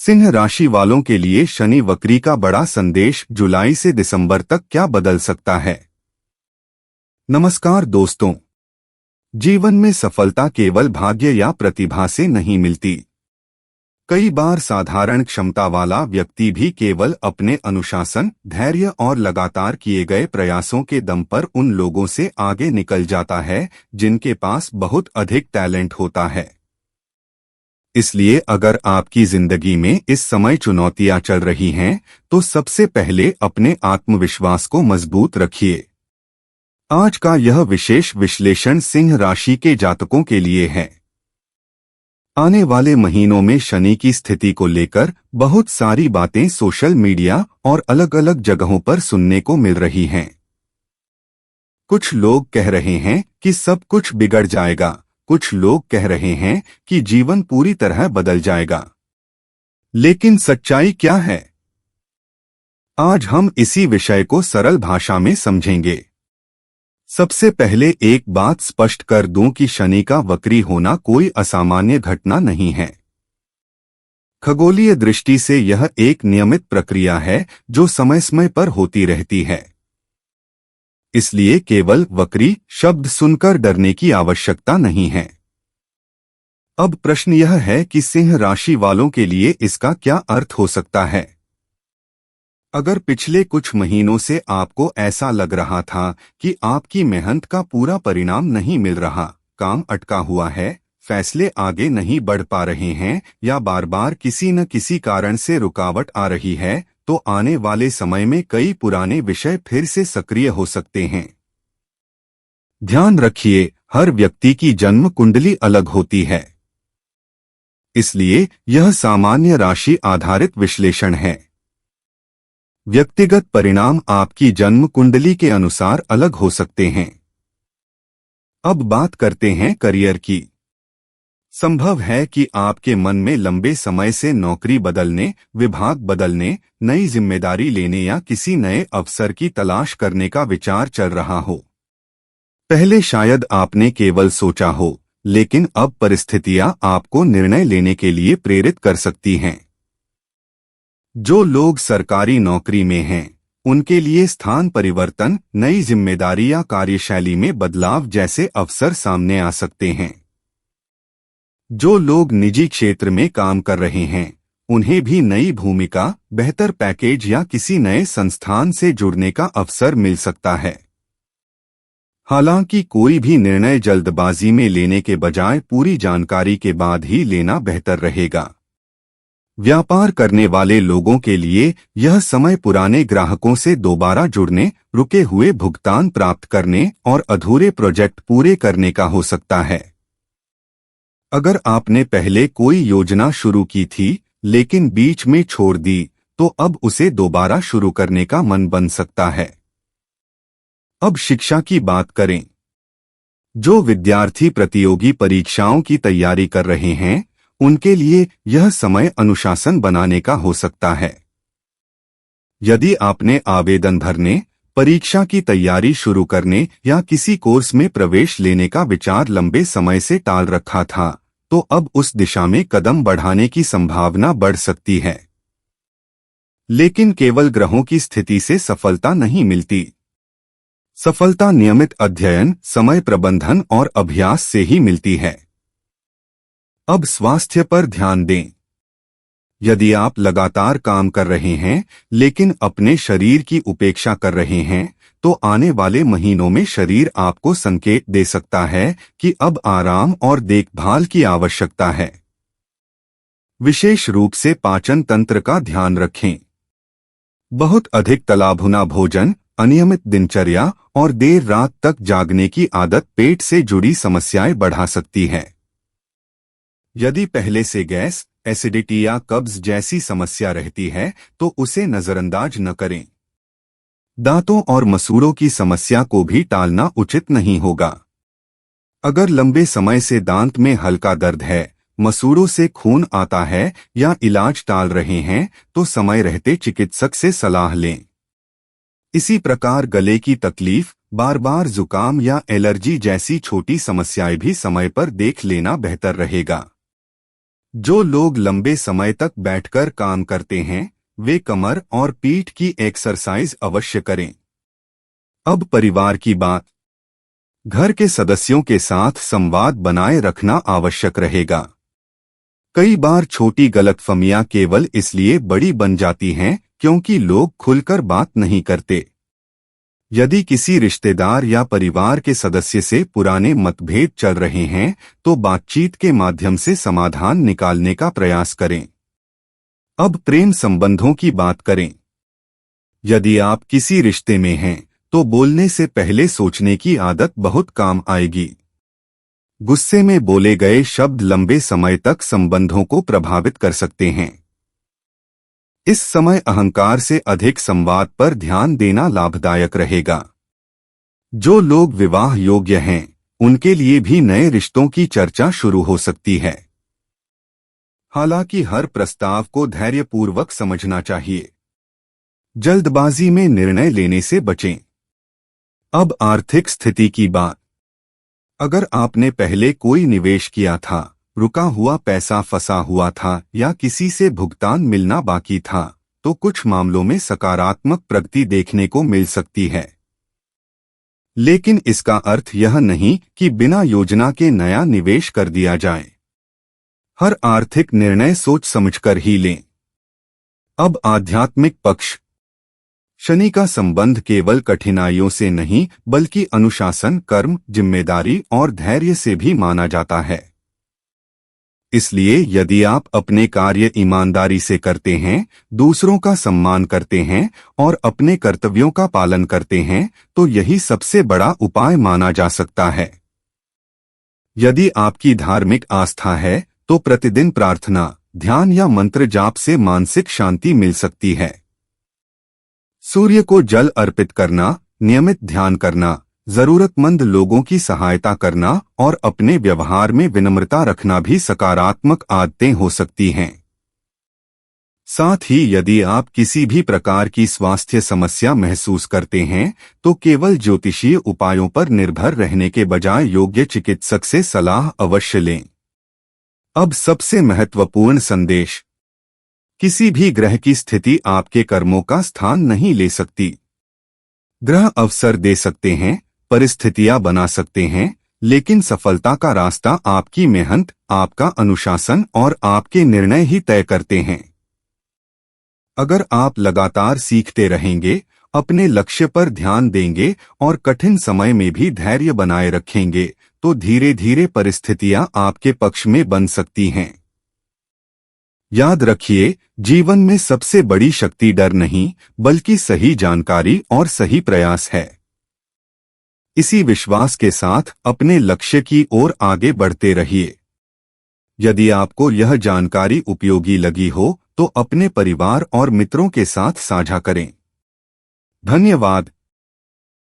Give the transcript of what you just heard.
सिंह राशि वालों के लिए शनि वक्री का बड़ा संदेश जुलाई से दिसंबर तक क्या बदल सकता है। नमस्कार दोस्तों, जीवन में सफलता केवल भाग्य या प्रतिभा से नहीं मिलती। कई बार साधारण क्षमता वाला व्यक्ति भी केवल अपने अनुशासन, धैर्य और लगातार किए गए प्रयासों के दम पर उन लोगों से आगे निकल जाता है जिनके पास बहुत अधिक टैलेंट होता है। इसलिए अगर आपकी जिंदगी में इस समय चुनौतियां चल रही हैं, तो सबसे पहले अपने आत्मविश्वास को मजबूत रखिए। आज का यह विशेष विश्लेषण सिंह राशि के जातकों के लिए है। आने वाले महीनों में शनि की स्थिति को लेकर बहुत सारी बातें सोशल मीडिया और अलग अलग जगहों पर सुनने को मिल रही हैं। कुछ लोग कह रहे हैं कि सब कुछ बिगड़ जाएगा, कुछ लोग कह रहे हैं कि जीवन पूरी तरह बदल जाएगा। लेकिन सच्चाई क्या है? आज हम इसी विषय को सरल भाषा में समझेंगे। सबसे पहले एक बात स्पष्ट कर दूं कि शनि का वक्री होना कोई असामान्य घटना नहीं है। खगोलीय दृष्टि से यह एक नियमित प्रक्रिया है जो समय समय पर होती रहती है। इसलिए केवल वक्री शब्द सुनकर डरने की आवश्यकता नहीं है। अब प्रश्न यह है कि सिंह राशि वालों के लिए इसका क्या अर्थ हो सकता है। अगर पिछले कुछ महीनों से आपको ऐसा लग रहा था कि आपकी मेहनत का पूरा परिणाम नहीं मिल रहा, काम अटका हुआ है, फैसले आगे नहीं बढ़ पा रहे हैं या बार बार किसी न किसी कारण से रुकावट आ रही है, तो आने वाले समय में कई पुराने विषय फिर से सक्रिय हो सकते हैं। ध्यान रखिए, हर व्यक्ति की जन्म कुंडली अलग होती है। इसलिए यह सामान्य राशि आधारित विश्लेषण है। व्यक्तिगत परिणाम आपकी जन्म कुंडली के अनुसार अलग हो सकते हैं। अब बात करते हैं करियर की। संभव है कि आपके मन में लंबे समय से नौकरी बदलने, विभाग बदलने, नई जिम्मेदारी लेने या किसी नए अवसर की तलाश करने का विचार चल रहा हो। पहले शायद आपने केवल सोचा हो, लेकिन अब परिस्थितियां आपको निर्णय लेने के लिए प्रेरित कर सकती हैं। जो लोग सरकारी नौकरी में हैं, उनके लिए स्थान परिवर्तन, नई जिम्मेदारी या कार्यशैली में बदलाव जैसे अवसर सामने आ सकते हैं। जो लोग निजी क्षेत्र में काम कर रहे हैं, उन्हें भी नई भूमिका, बेहतर पैकेज या किसी नए संस्थान से जुड़ने का अवसर मिल सकता है। हालांकि कोई भी निर्णय जल्दबाजी में लेने के बजाय पूरी जानकारी के बाद ही लेना बेहतर रहेगा। व्यापार करने वाले लोगों के लिए यह समय पुराने ग्राहकों से दोबारा जुड़ने, रुके हुए भुगतान प्राप्त करने और अधूरे प्रोजेक्ट पूरे करने का हो सकता है। अगर आपने पहले कोई योजना शुरू की थी लेकिन बीच में छोड़ दी, तो अब उसे दोबारा शुरू करने का मन बन सकता है। अब शिक्षा की बात करें। जो विद्यार्थी प्रतियोगी परीक्षाओं की तैयारी कर रहे हैं, उनके लिए यह समय अनुशासन बनाने का हो सकता है। यदि आपने आवेदन भरने, परीक्षा की तैयारी शुरू करने या किसी कोर्स में प्रवेश लेने का विचार लंबे समय से टाल रखा था, तो अब उस दिशा में कदम बढ़ाने की संभावना बढ़ सकती है। लेकिन केवल ग्रहों की स्थिति से सफलता नहीं मिलती। सफलता नियमित अध्ययन, समय प्रबंधन और अभ्यास से ही मिलती है। अब स्वास्थ्य पर ध्यान दें। यदि आप लगातार काम कर रहे हैं लेकिन अपने शरीर की उपेक्षा कर रहे हैं, तो आने वाले महीनों में शरीर आपको संकेत दे सकता है कि अब आराम और देखभाल की आवश्यकता है। विशेष रूप से पाचन तंत्र का ध्यान रखें। बहुत अधिक तला भुना भोजन, अनियमित दिनचर्या और देर रात तक जागने की आदत पेट से जुड़ी समस्याएं बढ़ा सकती है। यदि पहले से गैस, एसिडिटी या कब्ज जैसी समस्या रहती है, तो उसे नजरअंदाज न करें। दांतों और मसूड़ों की समस्या को भी टालना उचित नहीं होगा। अगर लंबे समय से दांत में हल्का दर्द है, मसूड़ों से खून आता है या इलाज टाल रहे हैं, तो समय रहते चिकित्सक से सलाह लें। इसी प्रकार गले की तकलीफ, बार बार जुकाम या एलर्जी जैसी छोटी समस्याएं भी समय पर देख लेना बेहतर रहेगा। जो लोग लंबे समय तक बैठकर काम करते हैं, वे कमर और पीठ की एक्सरसाइज अवश्य करें। अब परिवार की बात। घर के सदस्यों के साथ संवाद बनाए रखना आवश्यक रहेगा। कई बार छोटी गलतफहमियां केवल इसलिए बड़ी बन जाती हैं क्योंकि लोग खुलकर बात नहीं करते। यदि किसी रिश्तेदार या परिवार के सदस्य से पुराने मतभेद चल रहे हैं, तो बातचीत के माध्यम से समाधान निकालने का प्रयास करें। अब प्रेम संबंधों की बात करें। यदि आप किसी रिश्ते में हैं, तो बोलने से पहले सोचने की आदत बहुत काम आएगी। गुस्से में बोले गए शब्द लंबे समय तक संबंधों को प्रभावित कर सकते हैं। इस समय अहंकार से अधिक संवाद पर ध्यान देना लाभदायक रहेगा। जो लोग विवाह योग्य हैं, उनके लिए भी नए रिश्तों की चर्चा शुरू हो सकती है। हालांकि हर प्रस्ताव को धैर्यपूर्वक समझना चाहिए। जल्दबाजी में निर्णय लेने से बचें। अब आर्थिक स्थिति की बात। अगर आपने पहले कोई निवेश किया था, रुका हुआ पैसा फंसा हुआ था या किसी से भुगतान मिलना बाकी था, तो कुछ मामलों में सकारात्मक प्रगति देखने को मिल सकती है। लेकिन इसका अर्थ यह नहीं कि बिना योजना के नया निवेश कर दिया जाए। हर आर्थिक निर्णय सोच समझकर ही लें। अब आध्यात्मिक पक्ष। शनि का संबंध केवल कठिनाइयों से नहीं, बल्कि अनुशासन, कर्म, जिम्मेदारी और धैर्य से भी माना जाता है। इसलिए यदि आप अपने कार्य ईमानदारी से करते हैं, दूसरों का सम्मान करते हैं और अपने कर्तव्यों का पालन करते हैं, तो यही सबसे बड़ा उपाय माना जा सकता है। यदि आपकी धार्मिक आस्था है, तो प्रतिदिन प्रार्थना, ध्यान या मंत्र जाप से मानसिक शांति मिल सकती है। सूर्य को जल अर्पित करना, नियमित ध्यान करना, जरूरतमंद लोगों की सहायता करना और अपने व्यवहार में विनम्रता रखना भी सकारात्मक आदतें हो सकती हैं। साथ ही यदि आप किसी भी प्रकार की स्वास्थ्य समस्या महसूस करते हैं, तो केवल ज्योतिषीय उपायों पर निर्भर रहने के बजाय योग्य चिकित्सक से सलाह अवश्य लें। अब सबसे महत्वपूर्ण संदेश। किसी भी ग्रह की स्थिति आपके कर्मों का स्थान नहीं ले सकती। ग्रह अवसर दे सकते हैं, परिस्थितियां बना सकते हैं, लेकिन सफलता का रास्ता आपकी मेहनत, आपका अनुशासन और आपके निर्णय ही तय करते हैं। अगर आप लगातार सीखते रहेंगे, अपने लक्ष्य पर ध्यान देंगे और कठिन समय में भी धैर्य बनाए रखेंगे, तो धीरे धीरे परिस्थितियां आपके पक्ष में बन सकती हैं। याद रखिए, जीवन में सबसे बड़ी शक्ति डर नहीं, बल्कि सही जानकारी और सही प्रयास है। इसी विश्वास के साथ अपने लक्ष्य की ओर आगे बढ़ते रहिए। यदि आपको यह जानकारी उपयोगी लगी हो, तो अपने परिवार और मित्रों के साथ साझा करें। धन्यवाद।